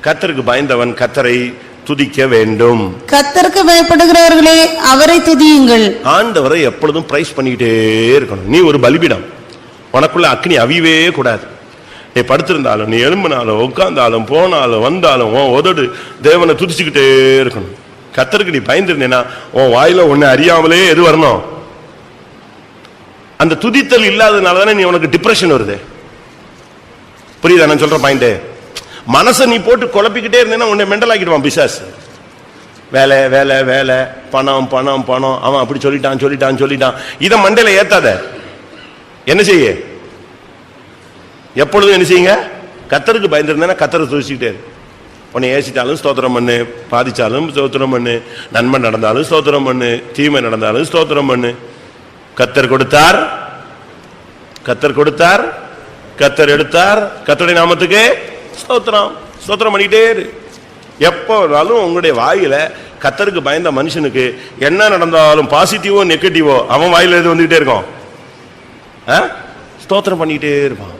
கர்த்தருக்கு பயந்தவன் கர்த்தரை துதிக்க வேண்டும். கர்த்தருக்கு பயப்படுகிறவர்களே அவரை துதியுங்கள். ஆண்டவரை எப்பொழுதும் பிரைஸ் பண்ணிக்கிட்டே இருக்கணும். நீ ஒரு பலிபீடம், உனக்குள்ள அக்னி அவியவே கூடாது. நீ படுத்திருந்தாலும், நீ எழும்பினாலும், உட்கார்ந்தாலும், போனாலும், வந்தாலும் உன் உதடு தேவனை துதிச்சுக்கிட்டே இருக்கணும். கர்த்தருக்கு நீ பயந்துருந்தேன்னா உன் வாயில ஒண்ணு அறியாமலே எது வரணும்? அந்த துதித்தல் இல்லாததுனாலதானே நீ உனக்கு டிப்ரெஷன் வருது. புரியுதா நான் சொல்ற பாயிண்ட்? மனசை நீ போட்டு குழப்பிக்கிட்டே இருந்தேன்னா உன்னை மெண்டல் ஆக்கிடுவான் பிசாசு. வேலை வேலை வேலை, பணம் பணம் பணம், அவன் அப்படி சொல்லிட்டான். இதை மண்டையில ஏத்தாத. என்ன செய்ய? எப்பொழுதும் என்ன செய்யுங்க? கர்த்தருக்கு பயந்துருந்தேன்னா கர்த்தரை துதிச்சுக்கிட்டே இரு. உன்னை ஏசிட்டாலும் ஸ்தோத்திரம் பண்ணு, பாதிச்சாலும் ஸ்தோத்திரம் பண்ணு, நன்மை நடந்தாலும் ஸ்தோத்திரம் பண்ணு, தீமை நடந்தாலும் ஸ்தோத்திரம் பண்ணு. கர்த்தர் கொடுத்தார், கர்த்தர் கொடுத்தார், கர்த்தர் எடுத்தார், கர்த்தருடைய நாமத்துக்கு ஸ்தோத்திரம். ஸ்தோத்திரம் பண்ணிட்டே இரு. எப்போனாலும் உங்களுடைய வாயில கர்த்தருக்கு பயந்த மனுஷனுக்கு என்ன நடந்தாலும் பாசிட்டிவோ நெகட்டிவோ அவன் வாயில எது வந்துகிட்டே இருக்கும்? ஸ்தோத்திரம் பண்ணிக்கிட்டே இருப்பான்.